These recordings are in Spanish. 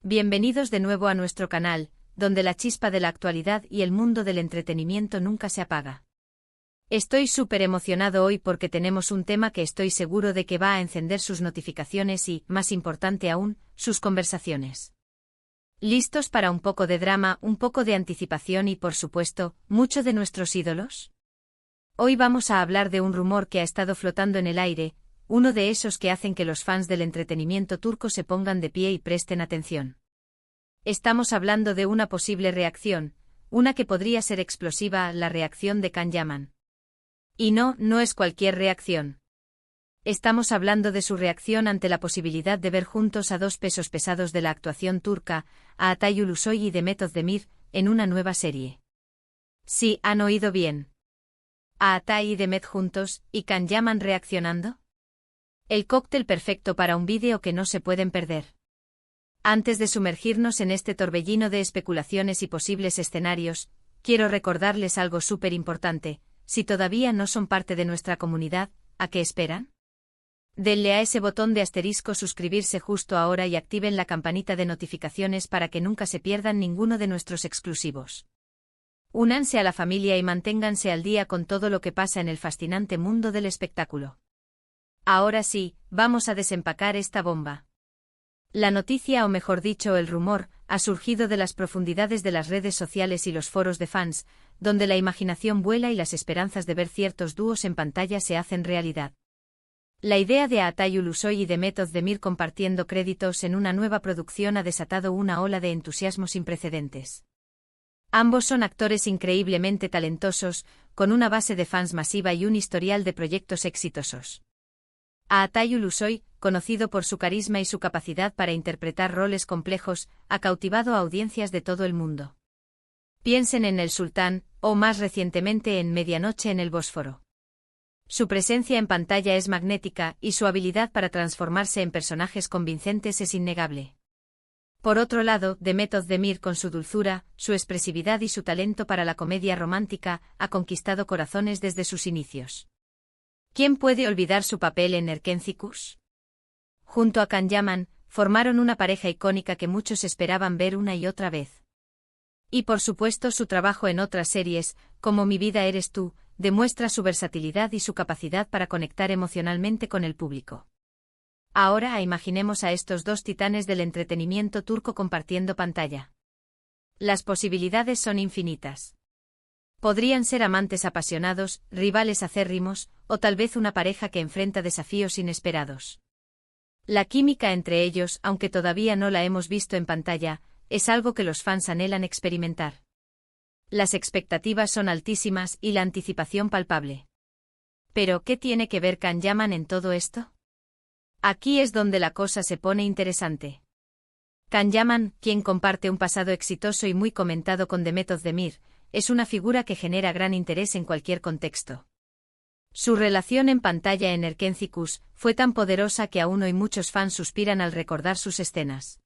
Bienvenidos de nuevo a nuestro canal, donde la chispa de la actualidad y el mundo del entretenimiento nunca se apaga. Estoy súper emocionado hoy porque tenemos un tema que estoy seguro de que va a encender sus notificaciones y, más importante aún, sus conversaciones. ¿Listos para un poco de drama, un poco de anticipación y, por supuesto, mucho de nuestros ídolos? Hoy vamos a hablar de un rumor que ha estado flotando en el aire, uno de esos que hacen que los fans del entretenimiento turco se pongan de pie y presten atención. Estamos hablando de una posible reacción, una que podría ser explosiva, la reacción de Can Yaman. Y no es cualquier reacción. Estamos hablando de su reacción ante la posibilidad de ver juntos a dos pesos pesados de la actuación turca, a Atay Ulusoy y Demet Özdemir, en una nueva serie. Sí, han oído bien. A Atay y Demet juntos, y Can Yaman reaccionando. El cóctel perfecto para un vídeo que no se pueden perder. Antes de sumergirnos en este torbellino de especulaciones y posibles escenarios, quiero recordarles algo súper importante: si todavía no son parte de nuestra comunidad, ¿a qué esperan? Denle a ese botón de asterisco suscribirse justo ahora y activen la campanita de notificaciones para que nunca se pierdan ninguno de nuestros exclusivos. Únanse a la familia y manténganse al día con todo lo que pasa en el fascinante mundo del espectáculo. Ahora sí, vamos a desempacar esta bomba. La noticia, o mejor dicho, el rumor, ha surgido de las profundidades de las redes sociales y los foros de fans, donde la imaginación vuela y las esperanzas de ver ciertos dúos en pantalla se hacen realidad. La idea de Atay Ulusoy y Demet Özdemir compartiendo créditos en una nueva producción ha desatado una ola de entusiasmo sin precedentes. Ambos son actores increíblemente talentosos, con una base de fans masiva y un historial de proyectos exitosos. Atay Ulusoy, conocido por su carisma y su capacidad para interpretar roles complejos, ha cautivado a audiencias de todo el mundo. Piensen en El Sultán, o más recientemente en Medianoche en el Bósforo. Su presencia en pantalla es magnética, y su habilidad para transformarse en personajes convincentes es innegable. Por otro lado, Demet Özdemir, con su dulzura, su expresividad y su talento para la comedia romántica, ha conquistado corazones desde sus inicios. ¿Quién puede olvidar su papel en Erkenci? Junto a Can Yaman, formaron una pareja icónica que muchos esperaban ver una y otra vez. Y por supuesto su trabajo en otras series, como Mi vida eres tú, demuestra su versatilidad y su capacidad para conectar emocionalmente con el público. Ahora imaginemos a estos dos titanes del entretenimiento turco compartiendo pantalla. Las posibilidades son infinitas. Podrían ser amantes apasionados, rivales acérrimos, o tal vez una pareja que enfrenta desafíos inesperados. La química entre ellos, aunque todavía no la hemos visto en pantalla, es algo que los fans anhelan experimentar. Las expectativas son altísimas y la anticipación palpable. ¿Pero qué tiene que ver Can Yaman en todo esto? Aquí es donde la cosa se pone interesante. Can Yaman, quien comparte un pasado exitoso y muy comentado con Demet Özdemir, es una figura que genera gran interés en cualquier contexto. Su relación en pantalla en Erkenci fue tan poderosa que aún hoy muchos fans suspiran al recordar sus escenas.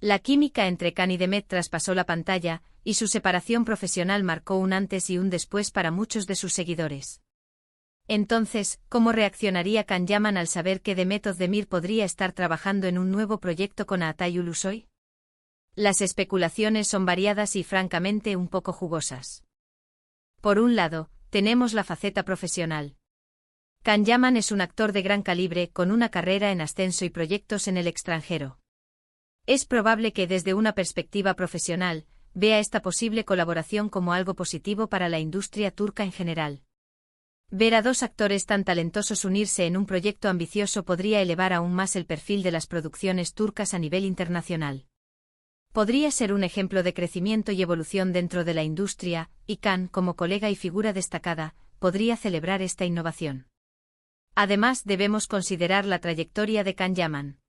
La química entre Can y Demet traspasó la pantalla, y su separación profesional marcó un antes y un después para muchos de sus seguidores. Entonces, ¿cómo reaccionaría Can Yaman al saber que Demet Özdemir podría estar trabajando en un nuevo proyecto con Atay Ulusoy? Las especulaciones son variadas y francamente un poco jugosas. Por un lado, tenemos la faceta profesional. Can Yaman es un actor de gran calibre, con una carrera en ascenso y proyectos en el extranjero. Es probable que desde una perspectiva profesional, vea esta posible colaboración como algo positivo para la industria turca en general. Ver a dos actores tan talentosos unirse en un proyecto ambicioso podría elevar aún más el perfil de las producciones turcas a nivel internacional. Podría ser un ejemplo de crecimiento y evolución dentro de la industria, y Can, como colega y figura destacada, podría celebrar esta innovación. Además, debemos considerar la trayectoria de Can Yaman.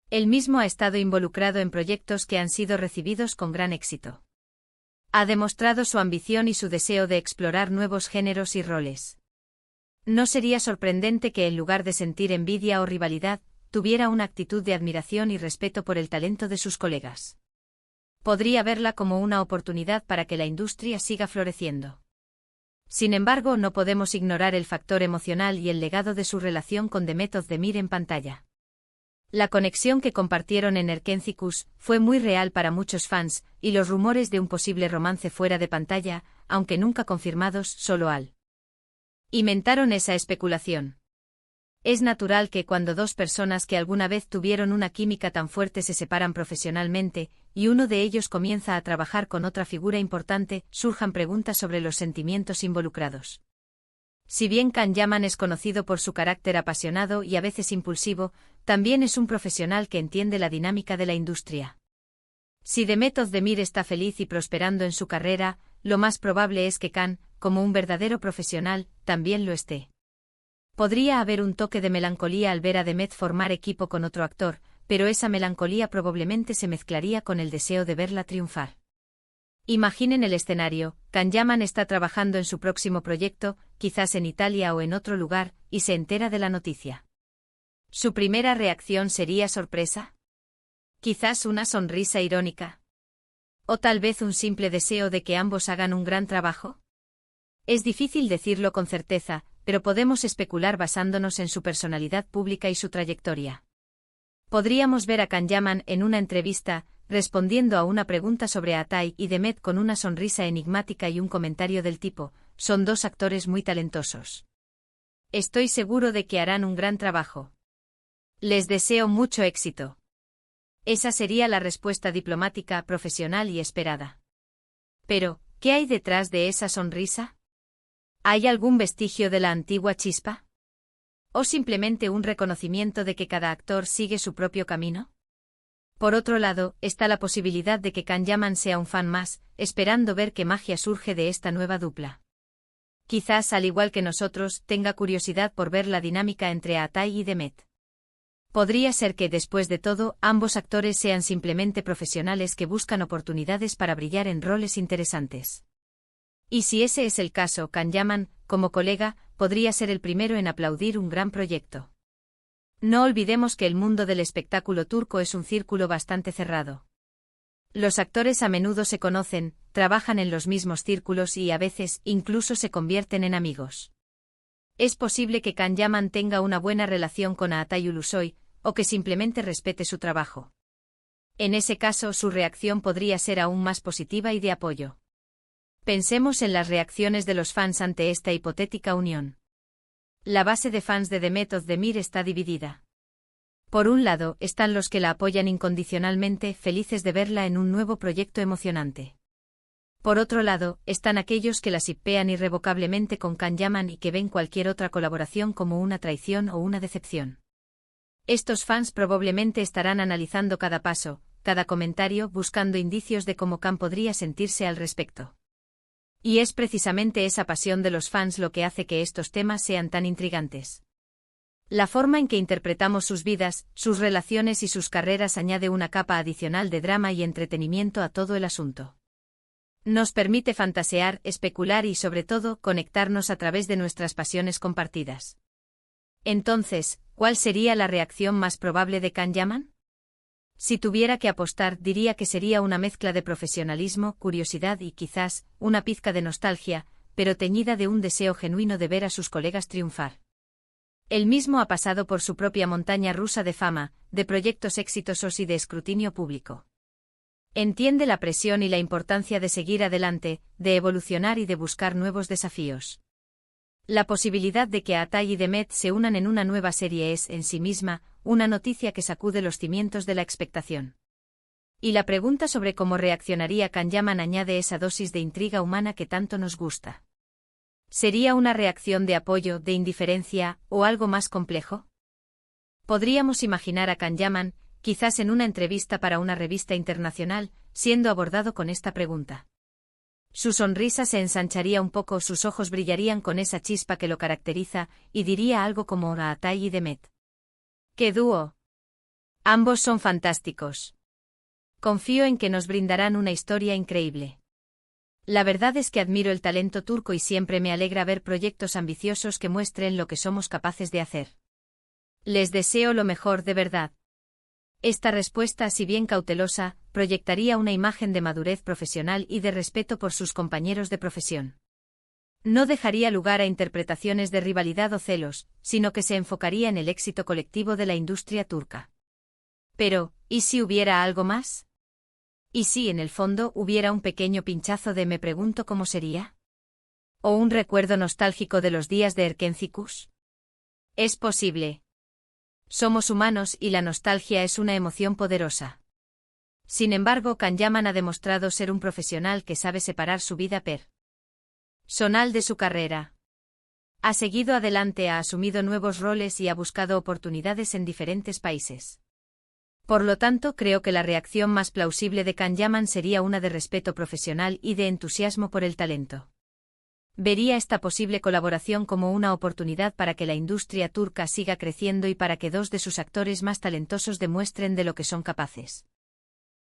Él mismo ha estado involucrado en proyectos que han sido recibidos con gran éxito. Ha demostrado su ambición y su deseo de explorar nuevos géneros y roles. No sería sorprendente que en lugar de sentir envidia o rivalidad, tuviera una actitud de admiración y respeto por el talento de sus colegas. Podría verla como una oportunidad para que la industria siga floreciendo. Sin embargo, no podemos ignorar el factor emocional y el legado de su relación con Demet Özdemir en pantalla. La conexión que compartieron en Erkencikus fue muy real para muchos fans, y los rumores de un posible romance fuera de pantalla, aunque nunca confirmados, solo alimentaron esa especulación. Es natural que cuando dos personas que alguna vez tuvieron una química tan fuerte se separan profesionalmente, y uno de ellos comienza a trabajar con otra figura importante, surjan preguntas sobre los sentimientos involucrados. Si bien Can Yaman es conocido por su carácter apasionado y a veces impulsivo, también es un profesional que entiende la dinámica de la industria. Si Demet Özdemir está feliz y prosperando en su carrera, lo más probable es que Can, como un verdadero profesional, también lo esté. Podría haber un toque de melancolía al ver a Demet formar equipo con otro actor, pero esa melancolía probablemente se mezclaría con el deseo de verla triunfar. Imaginen el escenario: Can Yaman está trabajando en su próximo proyecto, quizás en Italia o en otro lugar, y se entera de la noticia. ¿Su primera reacción sería sorpresa? ¿Quizás una sonrisa irónica? ¿O tal vez un simple deseo de que ambos hagan un gran trabajo? Es difícil decirlo con certeza, pero podemos especular basándonos en su personalidad pública y su trayectoria. Podríamos ver a Can Yaman en una entrevista, respondiendo a una pregunta sobre Atay y Demet con una sonrisa enigmática y un comentario del tipo: son dos actores muy talentosos. Estoy seguro de que harán un gran trabajo. Les deseo mucho éxito. Esa sería la respuesta diplomática, profesional y esperada. Pero, ¿qué hay detrás de esa sonrisa? ¿Hay algún vestigio de la antigua chispa? ¿O simplemente un reconocimiento de que cada actor sigue su propio camino? Por otro lado, está la posibilidad de que Can Yaman sea un fan más, esperando ver qué magia surge de esta nueva dupla. Quizás, al igual que nosotros, tenga curiosidad por ver la dinámica entre Atay y Demet. Podría ser que, después de todo, ambos actores sean simplemente profesionales que buscan oportunidades para brillar en roles interesantes. Y si ese es el caso, Can Yaman, como colega, podría ser el primero en aplaudir un gran proyecto. No olvidemos que el mundo del espectáculo turco es un círculo bastante cerrado. Los actores a menudo se conocen, trabajan en los mismos círculos y a veces incluso se convierten en amigos. Es posible que Can Yaman tenga una buena relación con Atay Ulusoy, o que simplemente respete su trabajo. En ese caso, su reacción podría ser aún más positiva y de apoyo. Pensemos en las reacciones de los fans ante esta hipotética unión. La base de fans de Demet Özdemir está dividida. Por un lado, están los que la apoyan incondicionalmente, felices de verla en un nuevo proyecto emocionante. Por otro lado, están aquellos que la shippean irrevocablemente con Can Yaman y que ven cualquier otra colaboración como una traición o una decepción. Estos fans probablemente estarán analizando cada paso, cada comentario, buscando indicios de cómo Can podría sentirse al respecto. Y es precisamente esa pasión de los fans lo que hace que estos temas sean tan intrigantes. La forma en que interpretamos sus vidas, sus relaciones y sus carreras añade una capa adicional de drama y entretenimiento a todo el asunto. Nos permite fantasear, especular y, sobre todo, conectarnos a través de nuestras pasiones compartidas. Entonces, ¿cuál sería la reacción más probable de Can Yaman? Si tuviera que apostar, diría que sería una mezcla de profesionalismo, curiosidad y quizás una pizca de nostalgia, pero teñida de un deseo genuino de ver a sus colegas triunfar. Él mismo ha pasado por su propia montaña rusa de fama, de proyectos exitosos y de escrutinio público. Entiende la presión y la importancia de seguir adelante, de evolucionar y de buscar nuevos desafíos. La posibilidad de que Atay y Demet se unan en una nueva serie es, en sí misma, una noticia que sacude los cimientos de la expectación. Y la pregunta sobre cómo reaccionaría Can Yaman añade esa dosis de intriga humana que tanto nos gusta. ¿Sería una reacción de apoyo, de indiferencia, o algo más complejo? Podríamos imaginar a Can Yaman, quizás en una entrevista para una revista internacional, siendo abordado con esta pregunta. Su sonrisa se ensancharía un poco, sus ojos brillarían con esa chispa que lo caracteriza, y diría algo como a Atay y Demet. ¡Qué dúo! Ambos son fantásticos. Confío en que nos brindarán una historia increíble. La verdad es que admiro el talento turco y siempre me alegra ver proyectos ambiciosos que muestren lo que somos capaces de hacer. Les deseo lo mejor de verdad. Esta respuesta, si bien cautelosa, proyectaría una imagen de madurez profesional y de respeto por sus compañeros de profesión. No dejaría lugar a interpretaciones de rivalidad o celos, sino que se enfocaría en el éxito colectivo de la industria turca. Pero, ¿y si hubiera algo más? ¿Y si en el fondo hubiera un pequeño pinchazo de me pregunto cómo sería? ¿O un recuerdo nostálgico de los días de Erkencicus? Es posible. Somos humanos y la nostalgia es una emoción poderosa. Sin embargo, Kanyaman ha demostrado ser un profesional que sabe separar su vida personal de su carrera. Ha seguido adelante, ha asumido nuevos roles y ha buscado oportunidades en diferentes países. Por lo tanto, creo que la reacción más plausible de Kanyaman sería una de respeto profesional y de entusiasmo por el talento. Vería esta posible colaboración como una oportunidad para que la industria turca siga creciendo y para que dos de sus actores más talentosos demuestren de lo que son capaces.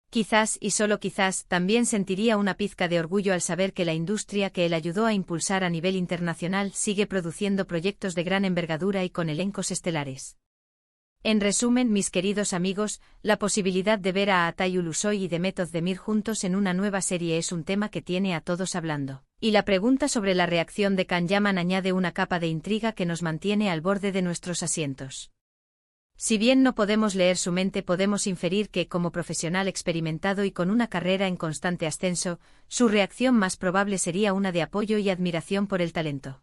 Quizás, y solo quizás, también sentiría una pizca de orgullo al saber que la industria que él ayudó a impulsar a nivel internacional sigue produciendo proyectos de gran envergadura y con elencos estelares. En resumen, mis queridos amigos, la posibilidad de ver a Atay Ulusoy y Demet Özdemir juntos en una nueva serie es un tema que tiene a todos hablando. Y la pregunta sobre la reacción de Kanyaman añade una capa de intriga que nos mantiene al borde de nuestros asientos. Si bien no podemos leer su mente, podemos inferir que, como profesional experimentado y con una carrera en constante ascenso, su reacción más probable sería una de apoyo y admiración por el talento.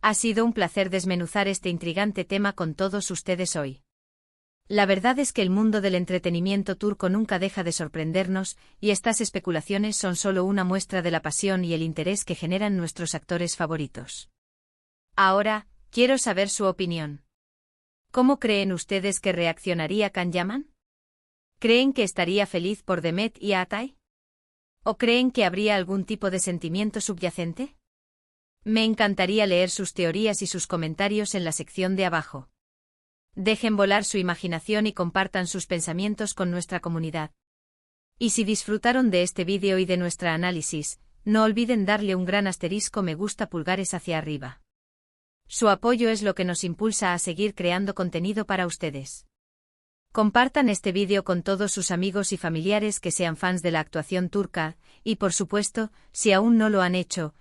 Ha sido un placer desmenuzar este intrigante tema con todos ustedes hoy. La verdad es que el mundo del entretenimiento turco nunca deja de sorprendernos, y estas especulaciones son solo una muestra de la pasión y el interés que generan nuestros actores favoritos. Ahora, quiero saber su opinión. ¿Cómo creen ustedes que reaccionaría Kanyaman? ¿Creen que estaría feliz por Demet y Atay? ¿O creen que habría algún tipo de sentimiento subyacente? Me encantaría leer sus teorías y sus comentarios en la sección de abajo. Dejen volar su imaginación y compartan sus pensamientos con nuestra comunidad. Y si disfrutaron de este vídeo y de nuestra análisis, no olviden darle un gran asterisco me gusta, pulgares hacia arriba. Su apoyo es lo que nos impulsa a seguir creando contenido para ustedes. Compartan este vídeo con todos sus amigos y familiares que sean fans de la actuación turca, y por supuesto, si aún no lo han hecho,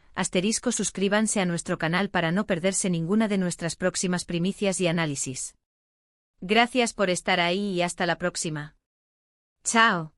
suscríbanse a nuestro canal para no perderse ninguna de nuestras próximas primicias y análisis. Gracias por estar ahí y hasta la próxima. Chao.